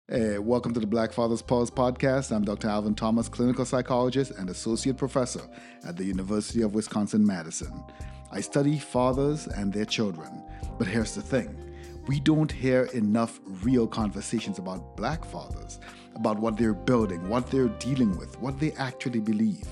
Hey, welcome to the Black Fathers Pause podcast. I'm Dr. Alvin Thomas, clinical psychologist and associate professor at the University of Wisconsin Madison. I study fathers and their children. But here's the thing, we don't hear enough real conversations about black fathers, about what they're building, what they're dealing with, what they actually believe.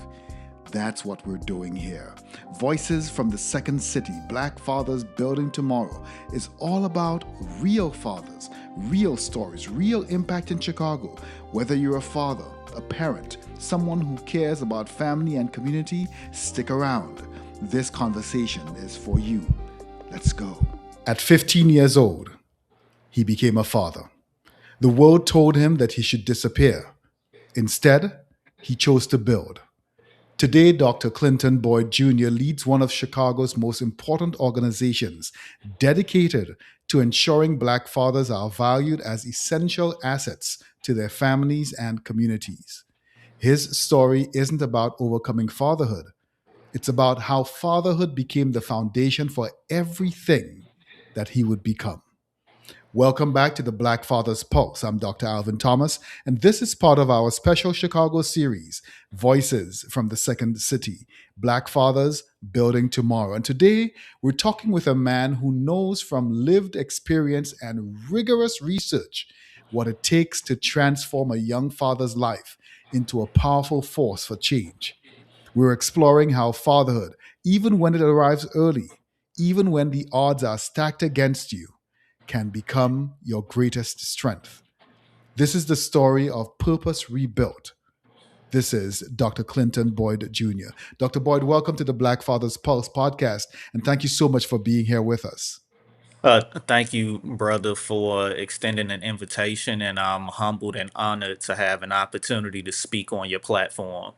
That's what we're doing here. Voices from the Second City, Black Fathers Building Tomorrow, is all about real fathers, real stories, real impact in Chicago. Whether you're a father, a parent, someone who cares about family and community, stick around. This conversation is for you. Let's go. At 15 years old, he became a father. The world told him that he should disappear. Instead, he chose to build. Today, Dr. Clinton Boyd Jr. leads one of Chicago's most important organizations dedicated to ensuring Black fathers are valued as essential assets to their families and communities. His story isn't about overcoming fatherhood, it's about how fatherhood became the foundation for everything that he would become. Welcome back to the Black Fathers Pulse. I'm Dr. Alvin Thomas, and this is part of our special Chicago series, Voices from the Second City Black Fathers Building Tomorrow. And today, we're talking with a man who knows from lived experience and rigorous research what it takes to transform a young father's life into a powerful force for change. We're exploring how fatherhood, even when it arrives early, even when the odds are stacked against you, can become your greatest strength. This is the story of purpose rebuilt. This is Dr. Clinton Boyd Jr. Dr. Boyd, welcome to the Black Fathers Pulse podcast, and thank you so much for being here with us. Thank you, brother, for extending an invitation, and I'm humbled and honored to have an opportunity to speak on your platform.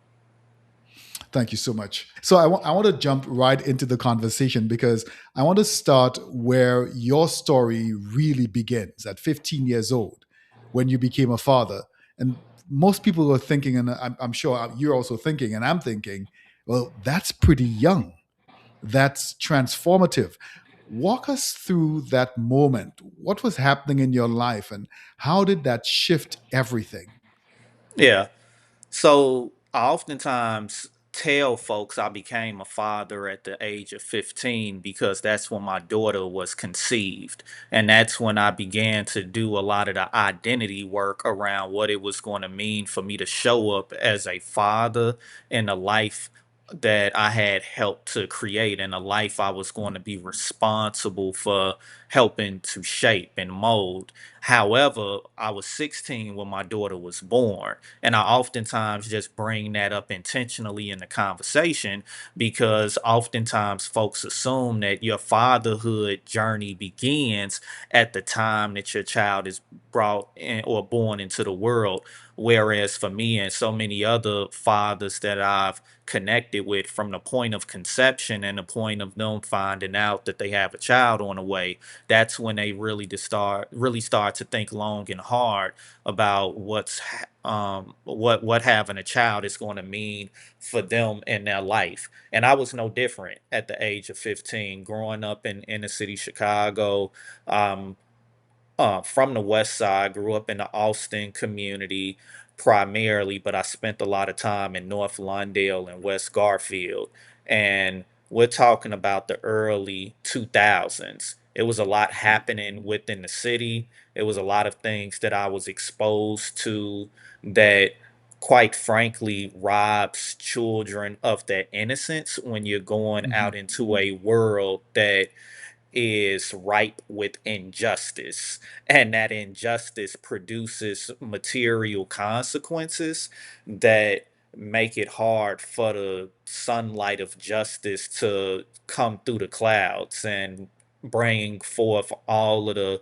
Thank you so much. So I want to jump right into the conversation because I want to start where your story really begins at 15 years old when you became a father. And most people are thinking, and I'm sure you're also thinking, and I'm thinking, well, that's pretty young. That's transformative. Walk us through that moment. What was happening in your life, and how did that shift everything? Yeah. So I oftentimes tell folks I became a father at the age of 15 because that's when my daughter was conceived. And that's when I began to do a lot of the identity work around what it was going to mean for me to show up as a father in a life that I had helped to create, and a life I was going to be responsible for helping to shape and mold. However, I was 16 when my daughter was born. And I oftentimes just bring that up intentionally in the conversation because oftentimes folks assume that your fatherhood journey begins at the time that your child is brought in or born into the world. Whereas for me and so many other fathers that I've connected with, from the point of conception and the point of them finding out that they have a child on the way, that's when they really start to think long and hard about what having a child is going to mean for them in their life. And I was no different at the age of 15, growing up in inner city Chicago. um, from the West Side, grew up in the Austin community primarily, but I spent a lot of time in North Lawndale and West Garfield. And we're talking about the early 2000s. It was a lot happening within the city. It was a lot of things that I was exposed to that, quite frankly, robs children of their innocence when you're going Mm-hmm. out into a world that is ripe with injustice, and that injustice produces material consequences that make it hard for the sunlight of justice to come through the clouds and bring forth all of the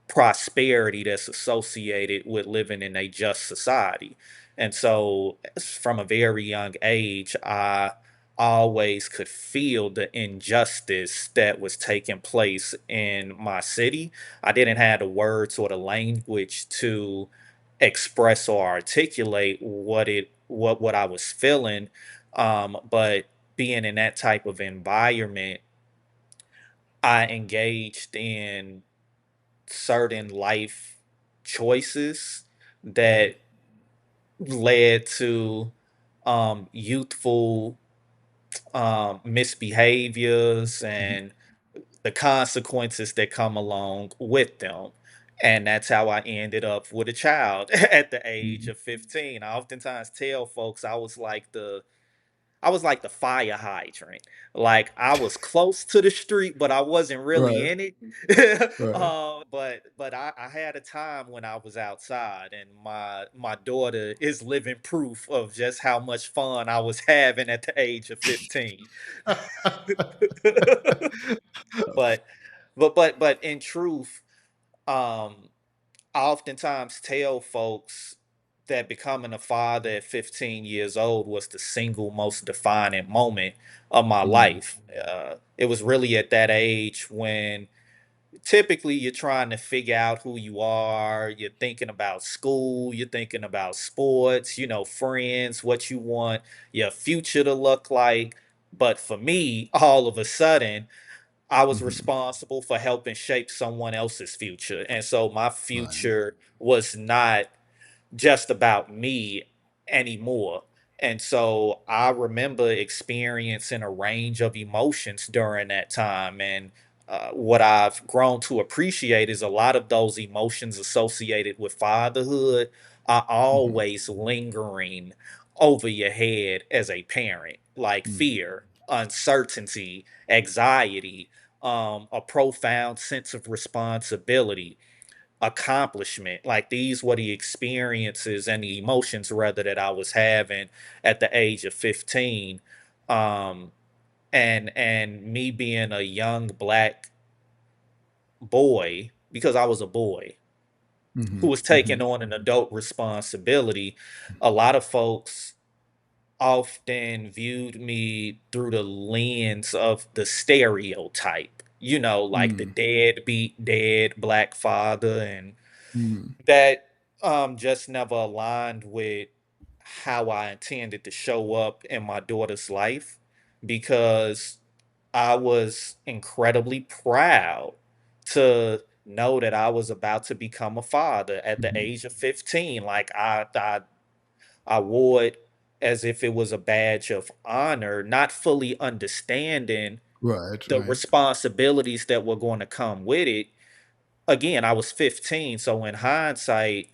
prosperity that's associated with living in a just society. And so, from a very young age, I always could feel the injustice that was taking place in my city. I didn't have the words or the language to express or articulate what I was feeling. But being in that type of environment, I engaged in certain life choices that led to youthful misbehaviors Mhm. and the consequences that come along with them. And that's how I ended up with a child at the age Mhm. of 15. I oftentimes tell folks I was like the fire hydrant. Like I was close to the street, but I wasn't really Right, in it. right. But I had a time when I was outside, and my daughter is living proof of just how much fun I was having at the age of 15. but but in truth, um, I oftentimes tell folks that becoming a father at 15 years old was the single most defining moment of my Mm, life. It was really at that age when typically you're trying to figure out who you are, you're thinking about school, you're thinking about sports, friends, what you want your future to look like. But for me, all of a sudden, I was mhm. responsible for helping shape someone else's future. And so my Right. future was not just about me anymore. And so I remember experiencing a range of emotions during that time. And what I've grown to appreciate is a lot of those emotions associated with fatherhood are Mhm. always lingering over your head as a parent, like Mm. fear, uncertainty, anxiety, a profound sense of responsibility, accomplishment. Like these were the experiences and the emotions rather that I was having at the age of 15. Um and me being a young black boy, because I was a boy who Mhm. was taking Mhm. on an adult responsibility, a lot of folks often viewed me through the lens of the stereotype, like the Mm. deadbeat, dead black father. And Mm. that just never aligned with how I intended to show up in my daughter's life, because I was incredibly proud to know that I was about to become a father at the Mhm. age of 15. Like I wore it as if it was a badge of honor, not fully understanding Right, the right. responsibilities that were going to come with it. Again, I was 15, so in hindsight,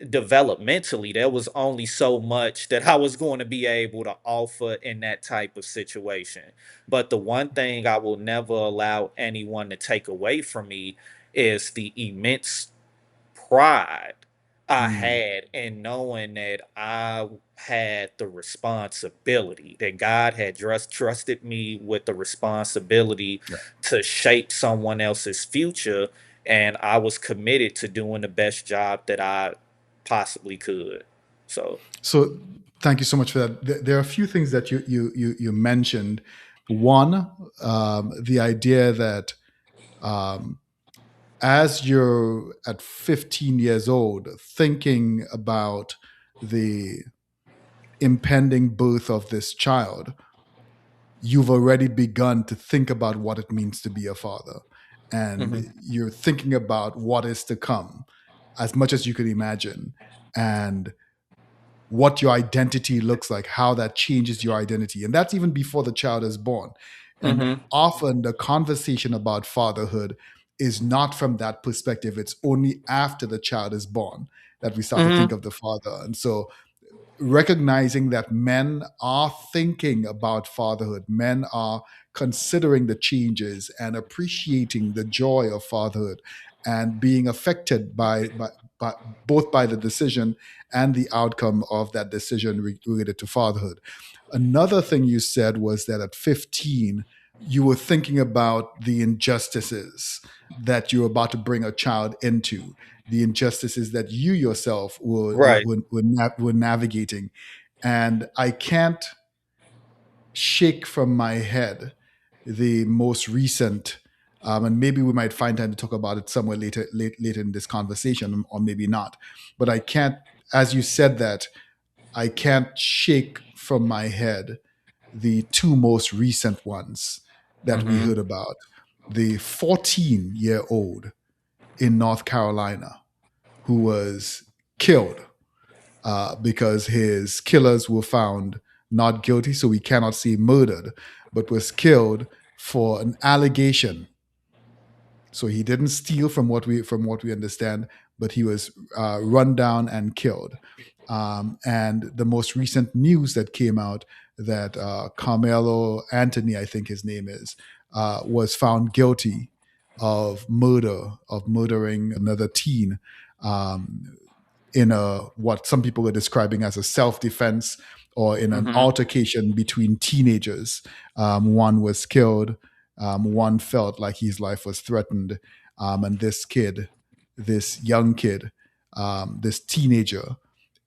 developmentally, there was only so much that I was going to be able to offer in that type of situation. But the one thing I will never allow anyone to take away from me is the immense pride I Mm. had in knowing that I had the responsibility, that God had just trusted me with the responsibility Yeah. to shape someone else's future. And I was committed to doing the best job that I possibly could. So, So thank you so much for that. There are a few things that you mentioned. One, the idea that um, as you're at 15 years old, thinking about the impending birth of this child, you've already begun to think about what it means to be a father. And mhm, you're thinking about what is to come as much as you could imagine. And what your identity looks like, how that changes your identity. And that's even before the child is born. And mhm, often the conversation about fatherhood is not from that perspective. It's only after the child is born that we start to think mhm, of the father. And so recognizing that men are thinking about fatherhood, men are considering the changes and appreciating the joy of fatherhood and being affected by both by the decision and the outcome of that decision related to fatherhood. Another thing you said was that at 15, you were thinking about the injustices that you're about to bring a child into, the injustices that you yourself right. were navigating. And I can't shake from my head the most recent, and maybe we might find time to talk about it somewhere later in this conversation, or maybe not. But I can't, as you said that, I can't shake from my head the two most recent ones that we Mhm, heard about. The 14-year-old in North Carolina who was killed because his killers were found not guilty, so we cannot say murdered, but was killed for an allegation. So he didn't steal from what we understand, but he was run down and killed. And the most recent news that came out that Carmelo Anthony, I think his name is, was found guilty of murdering another teen. Um, in a what some people are describing as a self-defense or in an Mm-hmm. altercation between teenagers. One was killed. One felt like his life was threatened, and this young kid, this teenager,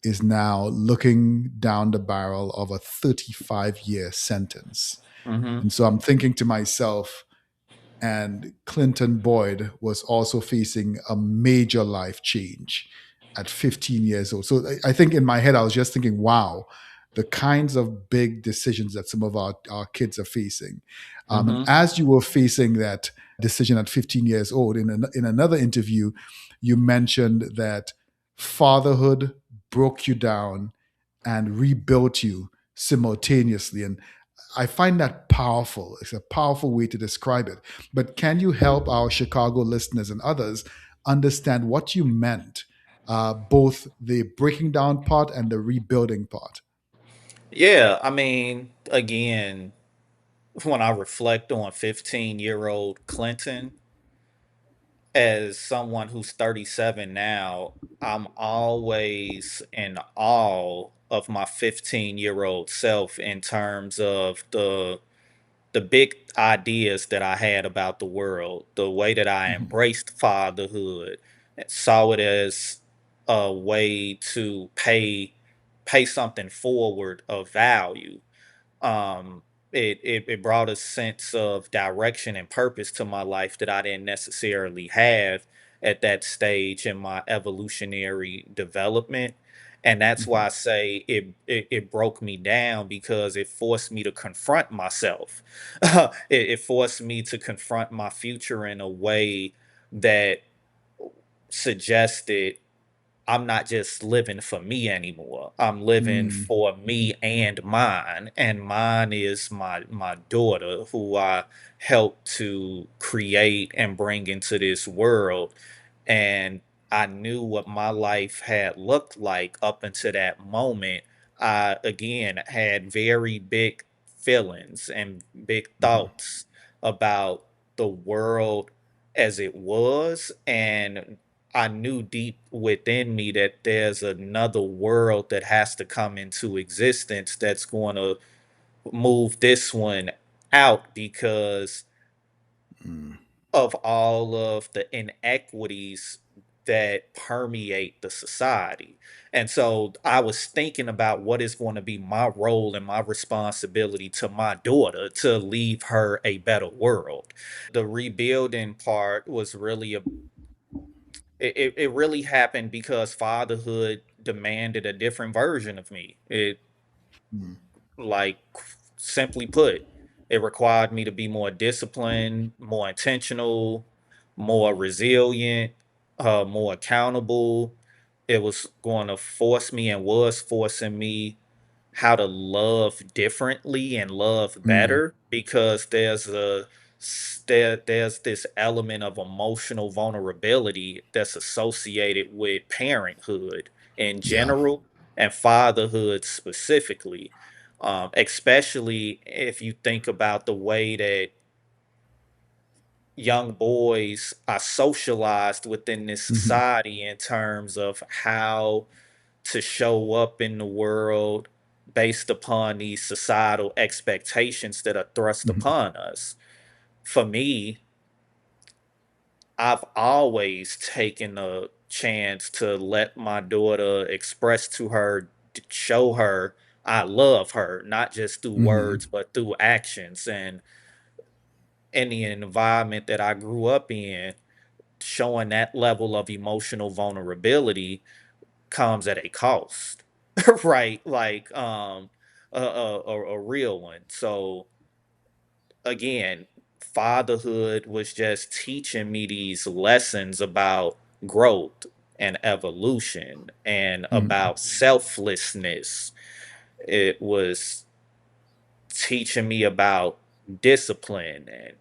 is now looking down the barrel of a 35-year sentence. Mm-hmm. And so I'm thinking to myself, and Clinton Boyd was also facing a major life change at 15 years old. So I think in my head, I was just thinking, wow, the kinds of big decisions that some of our kids are facing. And Mm-hmm. as you were facing that decision at 15 years old, in another interview, you mentioned that fatherhood broke you down and rebuilt you simultaneously. And I find that powerful. It's a powerful way to describe it. But can you help our Chicago listeners and others understand what you meant, both the breaking down part and the rebuilding part? Yeah, I mean, again, when I reflect on 15-year-old Clinton, as someone who's 37 now, I'm always in awe of my 15-year-old self in terms of the big ideas that I had about the world, the way that I Mm-hmm, embraced fatherhood, and saw it as a way to pay something forward of value. um it brought a sense of direction and purpose to my life that I didn't necessarily have at that stage in my evolutionary development. And that's mm-hmm, why I say it broke me down, because it forced me to confront myself. It forced me to confront my future in a way that suggested I'm not just living for me anymore. I'm living mm, for me and mine. And mine is my daughter, who I helped to create and bring into this world. And I knew what my life had looked like up until that moment. I again had very big feelings and big mm-hmm, thoughts about the world as it was, and I knew deep within me that there's another world that has to come into existence that's going to move this one out, because mm, of all of the inequities that permeate the society. And so I was thinking about what is going to be my role and my responsibility to my daughter to leave her a better world. The rebuilding part was really it really happened because fatherhood demanded a different version of me. It, mm, like, simply put, it required me to be more disciplined, more intentional, more resilient, more accountable. It was going to force me and was forcing me how to love differently and love mm, better, because there's this element of emotional vulnerability that's associated with parenthood in yeah. general and fatherhood specifically. Especially if you think about the way that young boys are socialized within this Mm-hmm, society in terms of how to show up in the world based upon these societal expectations that are thrust mm-hmm, upon us. For me, I've always taken a chance to let my daughter express to her, show her I love her, not just through mm-hmm, words, but through actions. And in the environment that I grew up in, showing that level of emotional vulnerability comes at a cost, right? Like, a real one. So again, fatherhood was just teaching me these lessons about growth, and evolution and Mm, about selflessness. It was teaching me about discipline and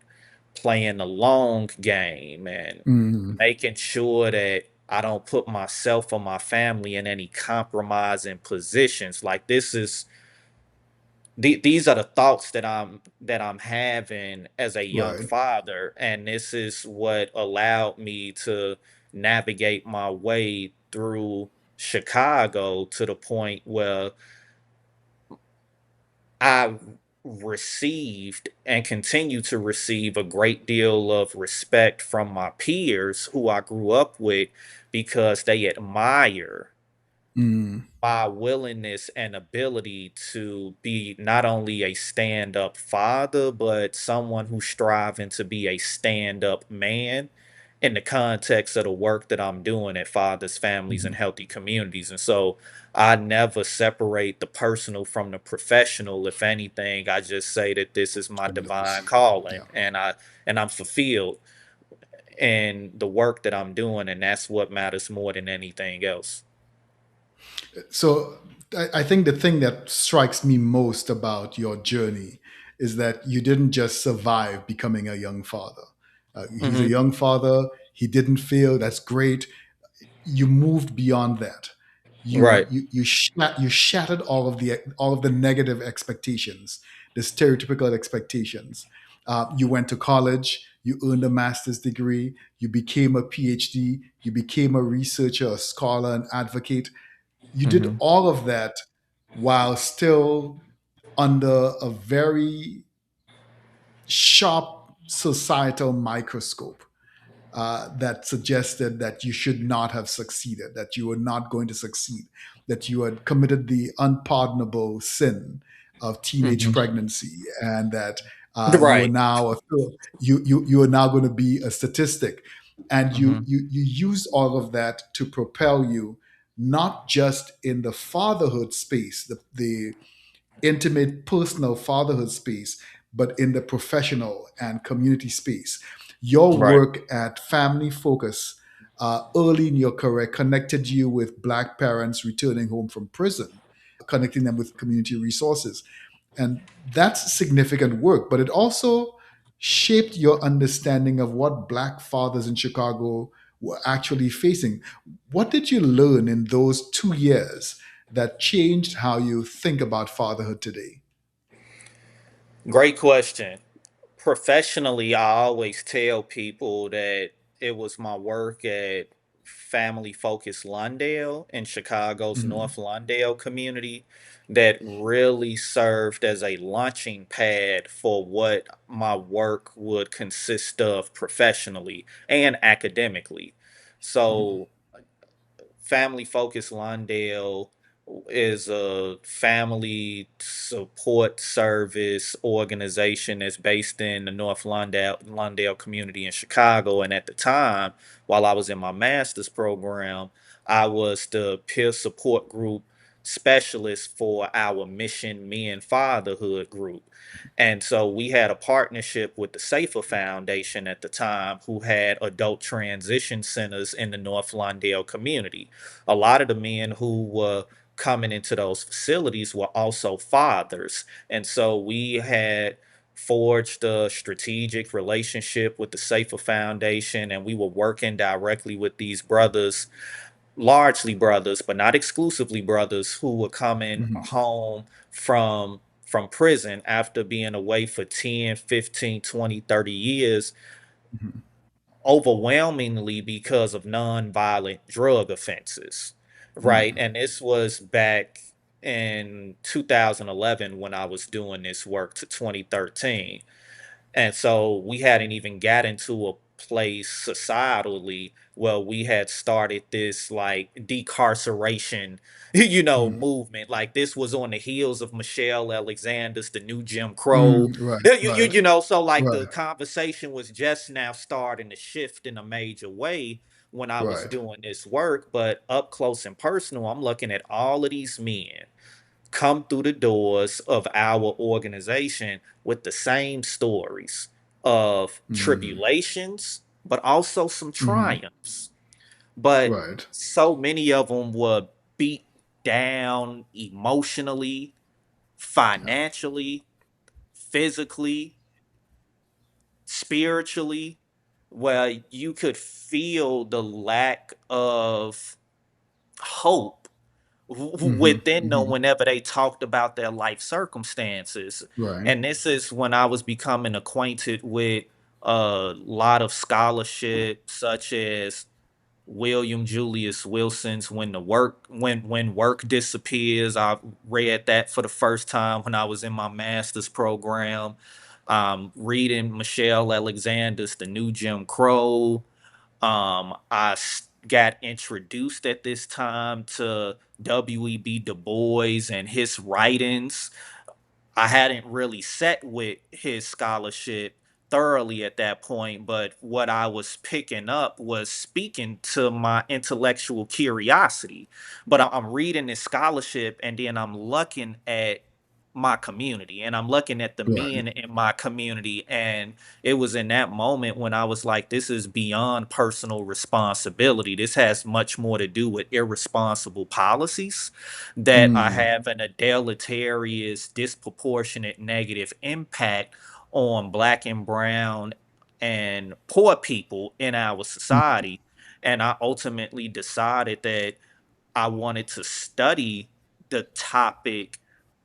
playing the long game and mm, making sure that I don't put myself or my family in any compromising positions. Like this is these are the thoughts that I'm having as a young right. father, and this is what allowed me to navigate my way through Chicago to the point where I received and continue to receive a great deal of respect from my peers who I grew up with because they admire Mm, my willingness and ability to be not only a stand-up father, but someone who's striving to be a stand-up man in the context of the work that I'm doing at Fathers, Families, and mhm. Healthy Communities. And so I never separate the personal from the professional. If anything, I just say that this is my divine 100%. calling Yeah. and I'm fulfilled in the work that I'm doing, and that's what matters more than anything else. So I think the thing that strikes me most about your journey is that you didn't just survive becoming a young father. He's a Hmm. young father. He didn't fail. That's great. You moved beyond that. Right. You shattered all of the negative expectations, the stereotypical expectations. You went to college. You earned a master's degree. You became a PhD. You became a researcher, a scholar, an advocate. You did Hmm. all of that while still under a very sharp societal microscope that suggested that you should not have succeeded, that you were not going to succeed, that you had committed the unpardonable sin of teenage Hmm. pregnancy, and that you are Right. now you are now going to be a statistic, and Hmm. you use all of that to propel you not just in the fatherhood space, the intimate personal fatherhood space, but in the professional and community space. Your Right. work at Family Focus early in your career connected you with Black parents returning home from prison, connecting them with community resources. And that's significant work, but it also shaped your understanding of what Black fathers in Chicago were actually facing. What did you learn in those 2 years that changed how you think about fatherhood today? Great question. Professionally, I always tell people that it was my work at Family Focus Lawndale in Chicago's Mhm, North Lawndale community that really served as a launching pad for what my work would consist of professionally and academically. mhm, So Family Focus Lawndale is a family support service organization that's based in the North Lawndale community in Chicago. And at the time, while I was in my master's program, I was the peer support group specialist for our Mission Me and Fatherhood group. And so we had a partnership with the Safer Foundation at the time, who had adult transition centers in the North Lawndale community. A lot of the men who were coming into those facilities were also fathers. And so we had forged a strategic relationship with the Safer Foundation, and we were working directly with these brothers, largely brothers, but not exclusively brothers, who were coming mhm, home from prison after being away for 10, 15, 20, 30 years, mhm, overwhelmingly because of nonviolent drug offenses, right? mhm, And this was back in 2011 when I was doing this work to 2013. And so we hadn't even got into a place societally where we had started this like decarceration, mhm, movement. Like this was on the heels of Michelle Alexander's The New Jim Crow. mhm. Right, You right, know, so like the right, conversation was just now starting to shift in a major way when I was right. doing this work. But up close and personal, I'm looking at all of these men come through the doors of our organization with the same stories of Mhm, tribulations, but also some mhm, triumphs. but Right. so many of them were beat down emotionally, Yeah. financially, physically, spiritually, where you could feel the lack of hope Hmm. within them Hmm. whenever they talked about their life circumstances. Right. And this is when I was becoming acquainted with a lot of scholarship, such as William Julius Wilson's when work disappears. I read that for the first time when I was in my master's program. Reading Michelle Alexander's The New Jim Crow. Got introduced at this time to W.E.B. Du Bois and his writings. I hadn't really set with his scholarship thoroughly at that point, but what I was picking up was speaking to my intellectual curiosity. But I'm reading this scholarship and then I'm looking at my community and I'm looking at the Right. men in my community. And it was in that moment when I was like, this is beyond personal responsibility. This has much more to do with irresponsible policies that are Mm. having a deleterious, disproportionate negative impact on black and brown and poor people in our Mhm. society. And I ultimately decided that I wanted to study the topic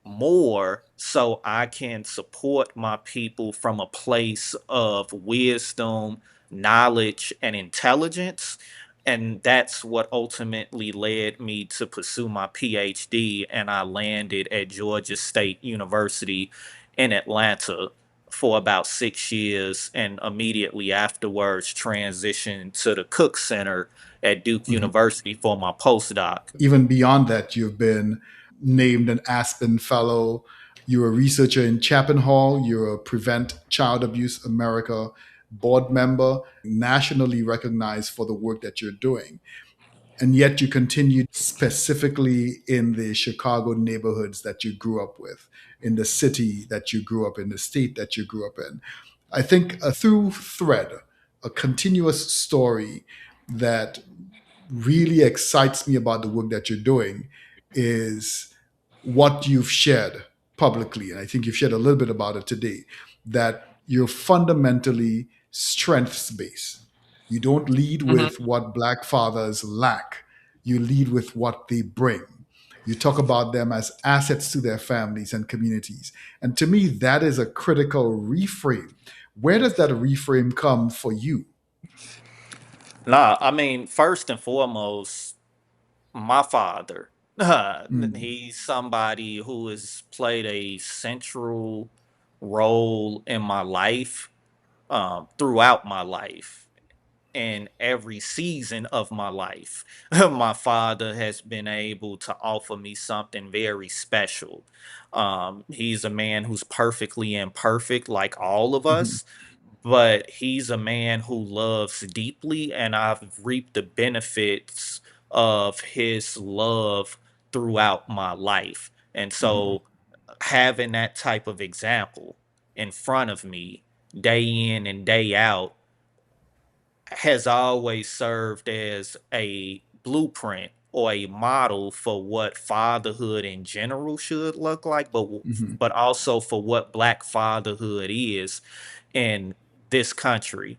more so I can support my people from a place of wisdom, knowledge, and intelligence. And that's what ultimately led me to pursue my PhD. And I landed at Georgia State University in Atlanta for about 6 years and immediately afterwards transitioned to the Cook Center at Duke Mhm. University for my postdoc. Even beyond that, you've been named an Aspen Fellow. You're a researcher in Chapin Hall. You're a Prevent Child Abuse America board member, nationally recognized for the work that you're doing. And yet you continued specifically in the Chicago neighborhoods that you grew up with, in the city that you grew up in, the state that you grew up in. I think a through thread, a continuous story that really excites me about the work that you're doing is what you've shared publicly. And I think you've shared a little bit about it today, that you're fundamentally strengths based. You don't lead with Mhm. what Black fathers lack, you lead with what they bring. You talk about them as assets to their families and communities. And to me, that is a critical reframe. Where does that reframe come for you? Nah, I mean, first and foremost, my father. Mm. He's somebody who has played a central role in my life, throughout my life, in every season of my life. My father has been able to offer me something very special. He's a man who's perfectly imperfect, like all of Mhm. us, but he's a man who loves deeply, and I've reaped the benefits of his love throughout my life. And Mhm. so, having that type of example in front of me day in and day out has always served as a blueprint or a model for what fatherhood in general should look like, Mhm. but also for what black fatherhood is in this country.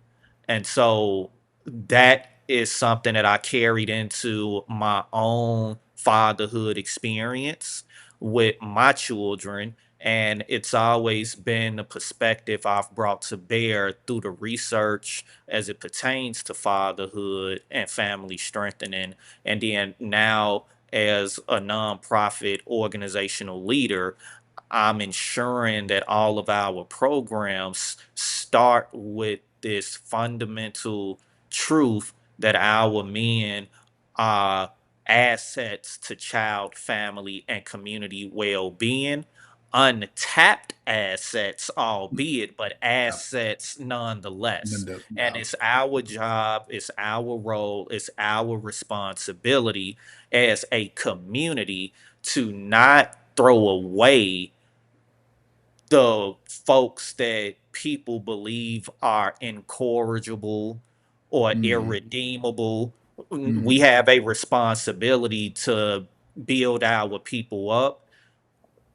And so that is something that I carried into my own fatherhood experience with my children. And it's always been the perspective I've brought to bear through the research as it pertains to fatherhood and family strengthening. And then now, as a nonprofit organizational leader, I'm ensuring that all of our programs start with this fundamental truth that our men are assets to child, family, and community well being. Untapped assets, albeit, but Yeah. assets nonetheless. And Yeah. it's our job, it's our role, it's our responsibility as a community to not throw away the folks that people believe are incorrigible or Mm. irredeemable We have a responsibility to build our people up,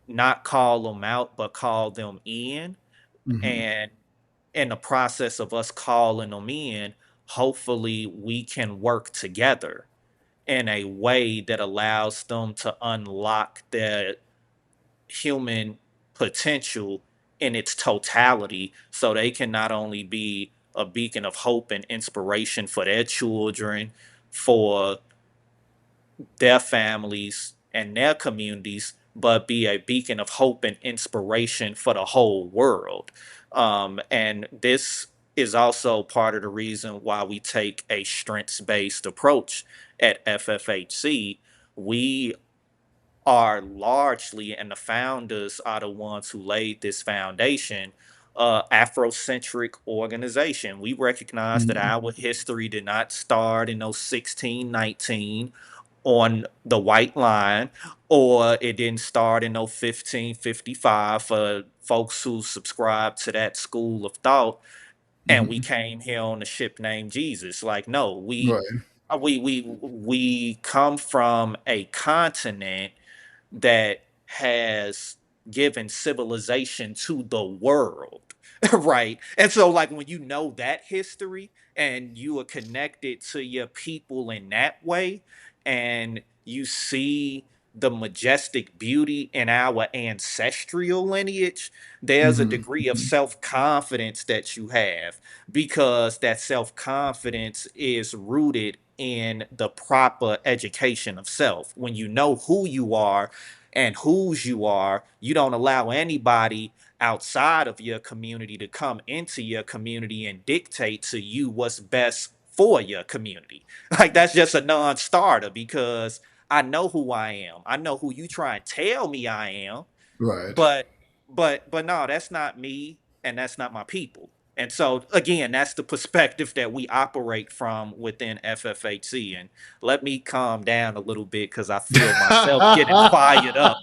not call them out, but call them in. Mm-hmm. And in the process of us calling them in, hopefully we can work together in a way that allows them to unlock their human potential in its totality so they can not only be a beacon of hope and inspiration for their children, for their families and their communities, but be a beacon of hope and inspiration for the whole world. And this is also part of the reason why we take a strengths based approach at FFHC. We are largely, and the founders are the ones who laid this foundation, Afrocentric organization. We recognize that Mm-hmm. our history did not start in those 1619 on the white line, or it didn't start in no 1555 for folks who subscribe to that school of thought, and we Mm-hmm. came here on a ship named Jesus. Like, no, Right. we come from a continent that has given civilization to the world. Right? And so, like, when you know that history and you are connected to your people in that way, and you see the majestic beauty in our ancestral lineage, there's a Mm-hmm. degree of Mm-hmm. self confidence that you have, because that self confidence is rooted in the proper education of self. When you know who you are and whose you are, you don't allow anybody outside of your community to come into your community and dictate to you what's best for your community. Like, that's just a non-starter, because I know who I am. I know who you try and tell me I am, Right. but but no, that's not me, and that's not my people. And so again, that's the perspective that we operate from within FFHC. And let me calm down a little bit because I feel myself getting fired up.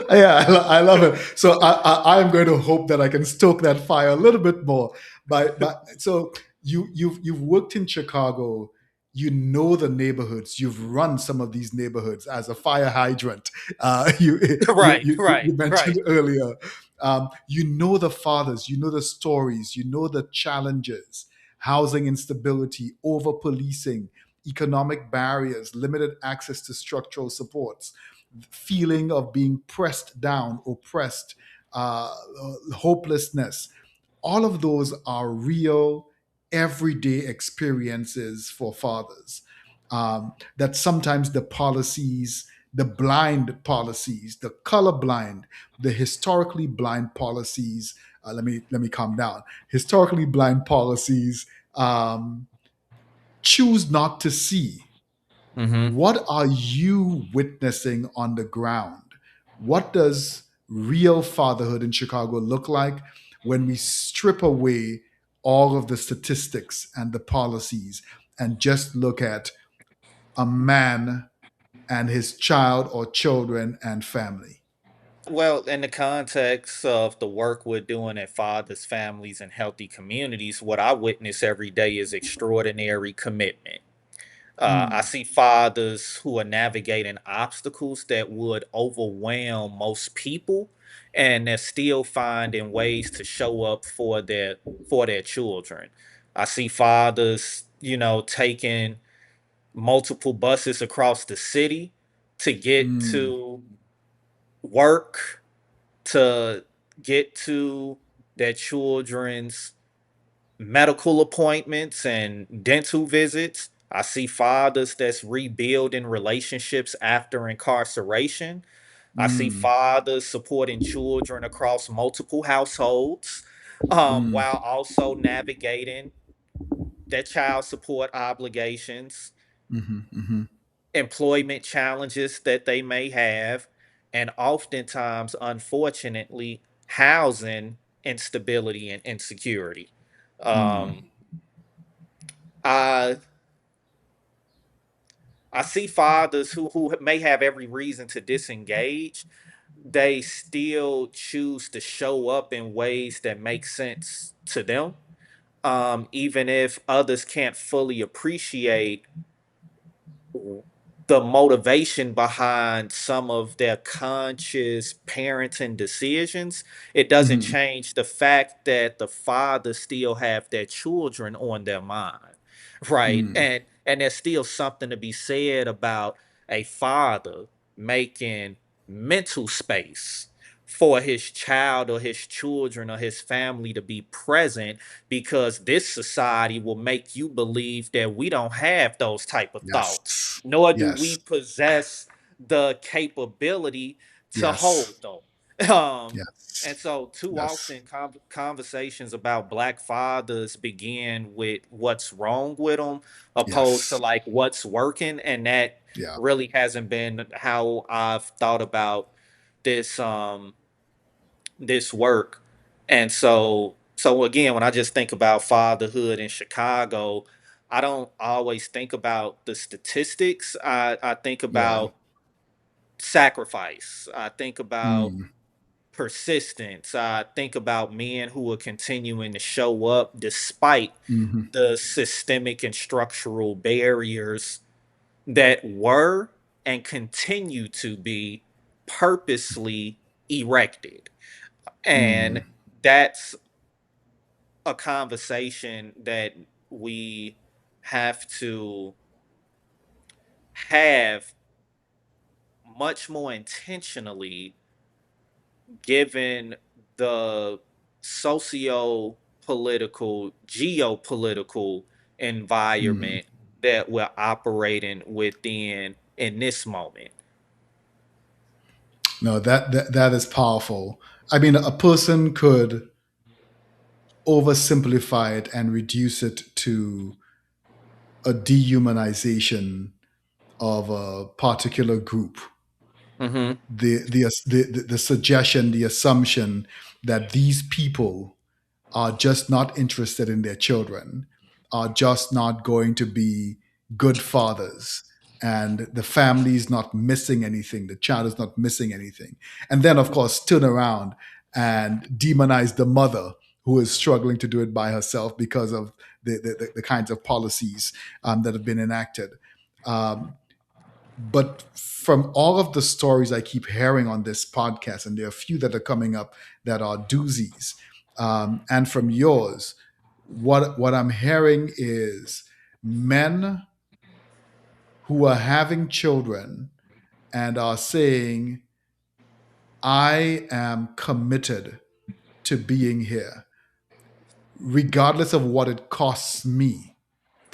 Yeah, I love it. So I'm going to hope that I can stoke that fire a little bit more. But so you've worked in Chicago. You know the neighborhoods. You've run some of these neighborhoods as a fire hydrant. You, Right, right, you mentioned right. earlier. You know the fathers. You know the stories. You know the challenges: housing instability, over policing, economic barriers, limited access to structural supports, feeling of being pressed down, oppressed, hopelessness. All of those are real, everyday experiences for fathers. That sometimes the policies, the blind policies, the colorblind, the historically blind policies. Let me calm down. Historically blind policies choose not to see. Hmm. What are you witnessing on the ground? What does real fatherhood in Chicago look like when we strip away all of the statistics and the policies and just look at a man and his child or children and family? Well, in the context of the work we're doing at Fathers, Families, and Healthy Communities, what I witness every day is extraordinary commitment. I Mm, see fathers who are navigating obstacles that would overwhelm most people, and they're still finding ways to show up for their children. I see fathers, taking multiple buses across the city to get mm, to work, to get to their children's medical appointments and dental visits. I see fathers that's rebuilding relationships after incarceration. I see mm, fathers supporting children across multiple households, mm, while also navigating their child support obligations, mhm, mhm, employment challenges that they may have, and oftentimes, unfortunately, housing instability and insecurity. Um, mm, I I see fathers who may have every reason to disengage. They still choose to show up in ways that make sense to them. even if others can't fully appreciate the motivation behind some of their conscious parenting decisions, it doesn't Hmm. change the fact that the fathers still have their children on their mind, right? Mm. And there's still something to be said about a father making mental space for his child or his children or his family to be present, because this society will make you believe that we don't have those type of thoughts, Yes. nor do we Yes. possess the capability to Yes. hold them. And Yes. so, too Yes. often, conversations about Black fathers begin with what's wrong with them, opposed to Yes. like what's working, and that Yeah. really hasn't been how I've thought about this this work. And so again, when I just think about fatherhood in Chicago, I don't always think about the statistics. I think Yeah. about sacrifice. I think about Mm. persistence. I think about men who are continuing to show up despite Hmm. the systemic and structural barriers that were and continue to be purposely erected. And Mm. that's a conversation that we have to have much more intentionally, given the socio political, geopolitical Mm. environment that we're operating within in this moment. No, that is powerful. I mean, a person could oversimplify it and reduce it to a dehumanization of a particular group. Hmm. The suggestion, the assumption that these people are just not interested in their children, are just not going to be good fathers, and the family is not missing anything, the child is not missing anything. And then, of course, turn around and demonize the mother who is struggling to do it by herself because of the kinds of policies that have been enacted. Um, but from all of the stories I keep hearing on this podcast, and there are a few that are coming up that are doozies, and from yours, what I'm hearing is men who are having children and are saying, "I am committed to being here, regardless of what it costs me,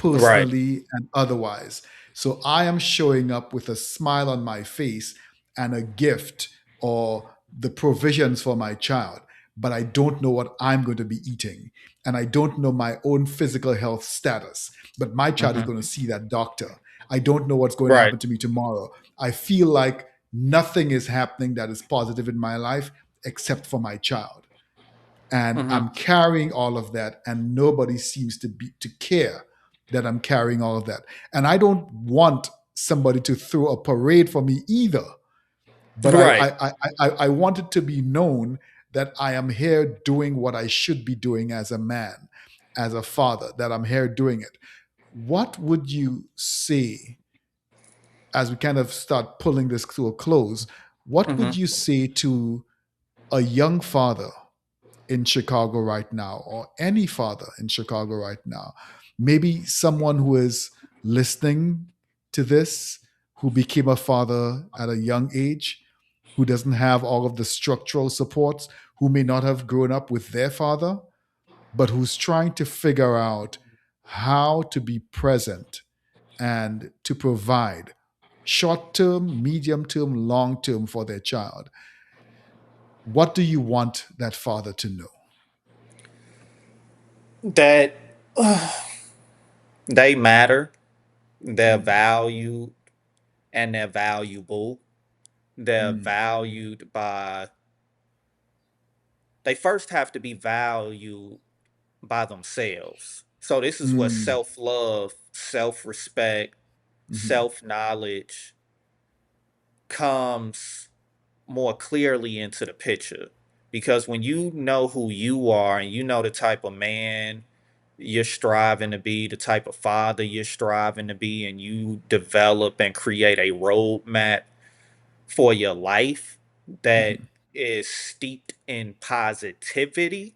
Right. personally and otherwise. So I am showing up with a smile on my face and a gift or the provisions for my child, but I don't know what I'm going to be eating. And I don't know my own physical health status, but my child is Hmm. going to see that doctor. I don't know what's going to Right. happen to me tomorrow. I feel like nothing is happening that is positive in my life except for my child, and Hmm. I'm carrying all of that, and nobody seems to care that I'm carrying all of that. And I don't want somebody to throw a parade for me either, but Right. I want it to be known that I am here doing what I should be doing as a man, as a father, that I'm here doing it. What would you say, as we kind of start pulling this to a close, what would Hmm. you say to a young father in Chicago right now, or any father in Chicago right now? Maybe someone who is listening to this, who became a father at a young age, who doesn't have all of the structural supports, who may not have grown up with their father, but who's trying to figure out how to be present and to provide short term, medium term, long term for their child. What do you want that father to know? That they matter, they're Mm. valued, and they're valuable. They're Mm. valued by, they first have to be valued by themselves. So this is what Mm. self-love, self-respect, Mhm. self-knowledge comes more clearly into the picture. Because when you know who you are and you know the type of man you're striving to be, the type of father you're striving to be, and you develop and create a roadmap for your life that Hmm. is steeped in positivity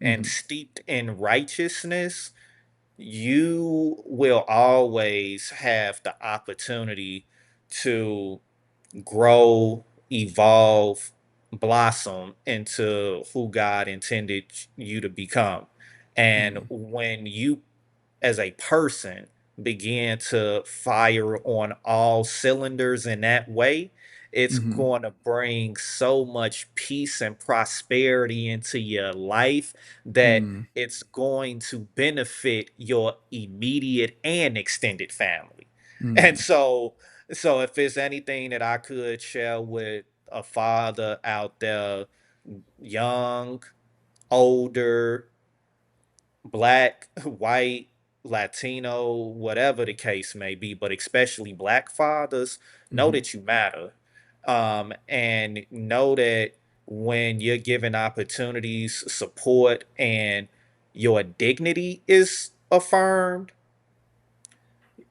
and Hmm. steeped in righteousness, you will always have the opportunity to grow, evolve, blossom into who God intended you to become. And Hmm. when you as a person begin to fire on all cylinders in that way, it's Hmm. going to bring so much peace and prosperity into your life that Hmm. it's going to benefit your immediate and extended family. And Hmm. so if there's anything that I could share with a father out there, young, older, black, white, Latino, whatever the case may be, but especially black fathers, know Hmm. that you matter. And know that when you're given opportunities, support, and your dignity is affirmed,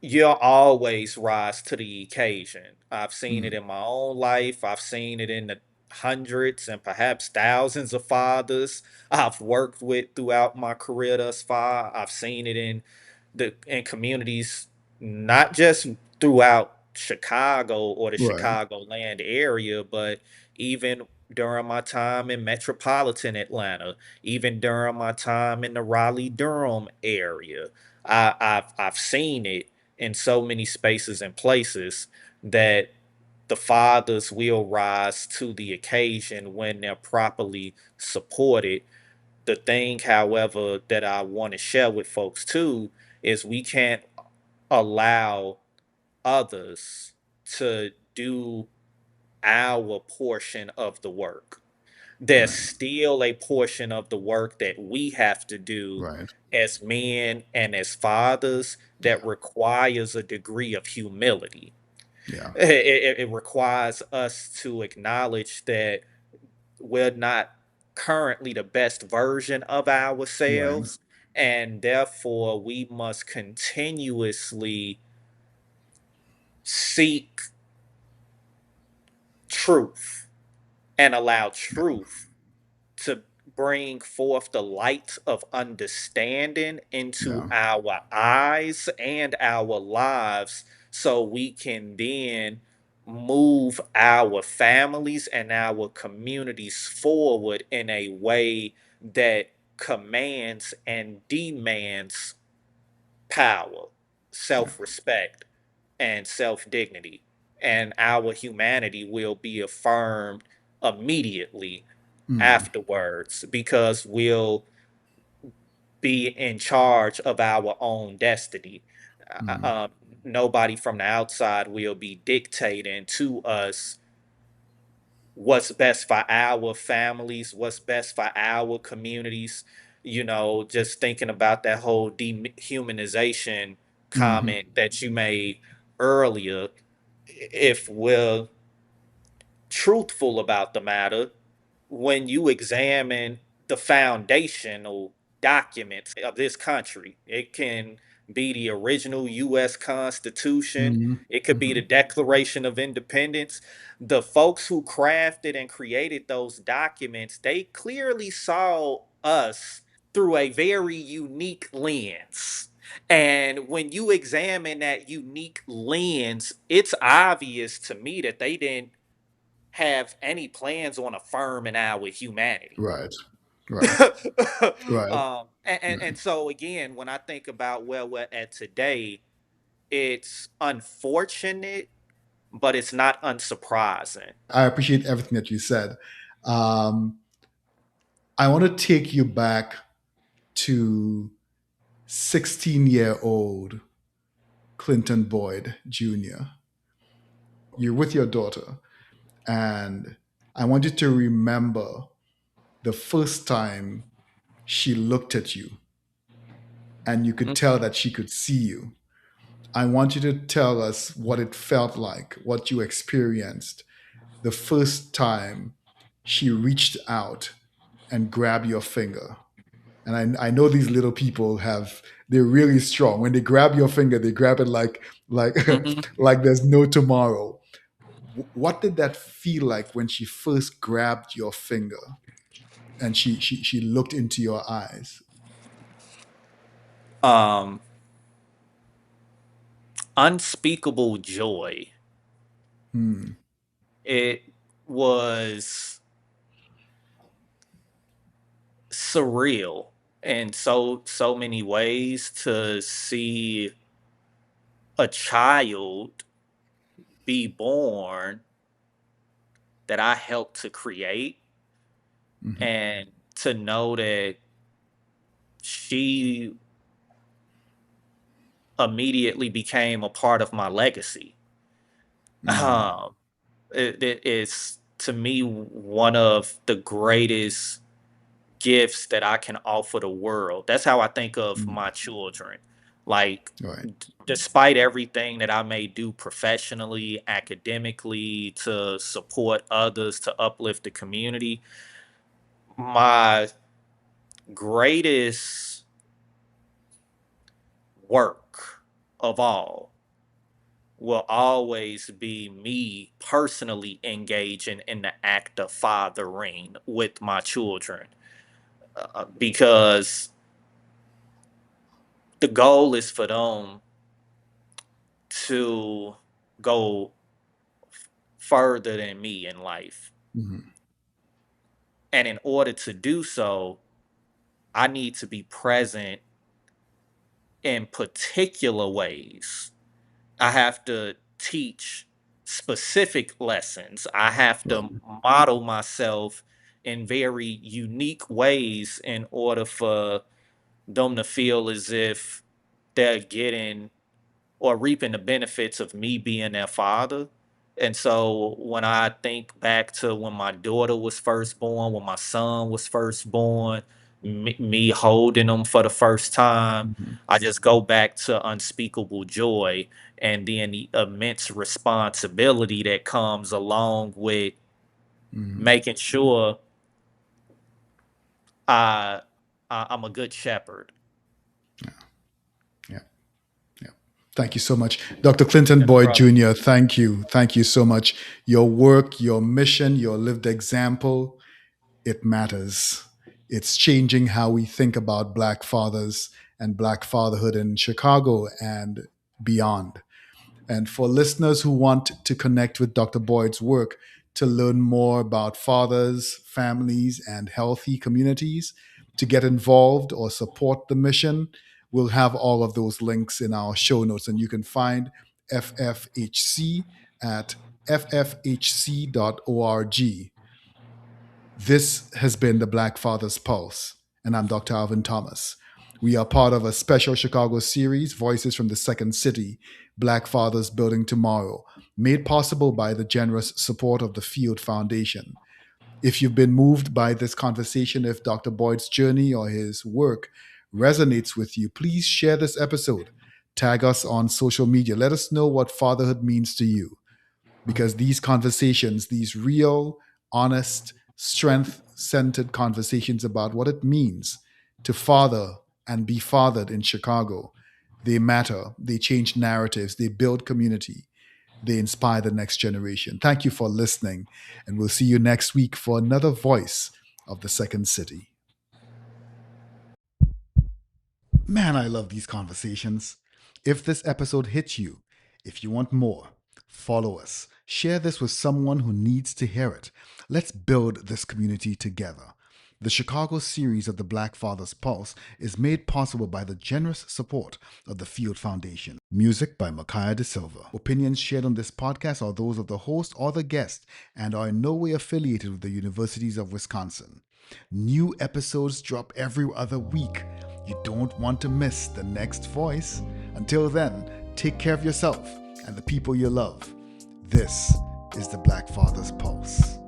you'll always rise to the occasion. I've seen it Hmm. in my own life. I've seen it in the hundreds and perhaps thousands of fathers I've worked with throughout my career thus far. I've seen it in communities, not just throughout Chicago or the Right. Chicagoland area, but even during my time in metropolitan Atlanta, even during my time in the Raleigh Durham area. I've seen it in so many spaces and places that the fathers will rise to the occasion when they're properly supported. The thing, however, that I want to share with folks too is we can't allow others to do our portion of the work. There's Right. still a portion of the work that we have to do Right. as men and as fathers that Yeah. requires a degree of humility. Yeah. It requires us to acknowledge that we're not currently the best version of Right. ourselves, and therefore we must continuously seek truth and allow truth to bring forth the light of understanding into Yeah. our eyes and our lives so we can then move our families and our communities forward in a way that commands and demands power, Yeah. self respect, and self dignity. And our humanity will be affirmed immediately Hmm. afterwards because we'll be in charge of our own destiny. Uh, Hmm. uh, Nobody from the outside will be dictating to us what's best for our families, what's best for our communities. Just thinking about that whole dehumanization Hmm. comment that you made earlier, if we're truthful about the matter, when you examine the foundational documents of this country, it can be the original U.S. Constitution, Hmm. it could be Hmm. the Declaration of Independence. The folks who crafted and created those documents, they clearly saw us through a very unique lens. And when you examine that unique lens, it's obvious to me that they didn't have any plans on affirming our humanity. Right. Right. Right. And so again, when I think about where we're at today, it's unfortunate, but it's not unsurprising. I appreciate everything that you said. Um, I want to take you back to 16-year-old Clinton Boyd Jr. You're with your daughter, and I want you to remember the first time she looked at you and you could tell that she could see you. I want you to tell us what it felt like, what you experienced the first time she reached out and grabbed your finger And I know these little people they're really strong. When they grab your finger, they grab it like Hmm. like there's no tomorrow. What did that feel like when she first grabbed your finger and she looked into your eyes? Um, Unspeakable joy. Hmm. It was surreal in so many ways to see a child be born that I helped to create, Hmm. and to know that she immediately became a part of my legacy. Hmm. Um, it is to me one of the greatest gifts that I can offer the world. That's how I think of Hmm. my children. Like, Right. despite everything that I may do professionally, academically, to support others, to uplift the community, my greatest work of all will always be me personally engaging in the act of fathering with my children, because the goal is for them to go further than me in life. Hmm. And in order to do so, I need to be present in particular ways. I have to teach specific lessons. I have Right. to model myself in very unique ways in order for them to feel as if they're getting or reaping the benefits of me being their father. And so when I think back to when my daughter was first born, when my son was first born, me holding them for the first time, Hmm. I just go back to unspeakable joy, and then the immense responsibility that comes along with Hmm. making sure I, I'm a good shepherd. Yeah. Yeah. Thank you so much. Dr. Clinton Yeah, no Boyd problem. Jr., thank you. Thank you so much. Your work, your mission, your lived example, it matters. It's changing how we think about Black fathers and Black fatherhood in Chicago and beyond. And for listeners who want to connect with Dr. Boyd's work to learn more about fathers, families, and healthy communities, to get involved or support the mission, we'll have all of those links in our show notes. And you can find FFHC at ffhc.org. This has been the Black Fathers Pulse, and I'm Dr. Alvin Thomas. We are part of a special Chicago series, Voices from the Second City, Black Fathers Building Tomorrow, made possible by the generous support of the Field Foundation. If you've been moved by this conversation, if Dr. Boyd's journey or his work resonates with you, please share this episode. Tag us on social media. Let us know what fatherhood means to you, because these conversations, these real, honest, strength centered conversations about what it means to father and be fathered in Chicago, they matter. They change narratives, they build community, they inspire the next generation. Thank you for listening, and we'll see you next week for another voice of the Second City. Man, I love these conversations. If this episode hits you, if you want more, follow us. Share this with someone who needs to hear it. Let's build this community together. The Chicago series of the Black Fathers Pulse is made possible by the generous support of the Field Foundation. Music by Micaiah De Silva. Opinions shared on this podcast are those of the host or the guest and are in no way affiliated with the universities of Wisconsin. New episodes drop every other week. You don't want to miss the next voice. Until then, take care of yourself and the people you love. This is the Black Fathers Pulse.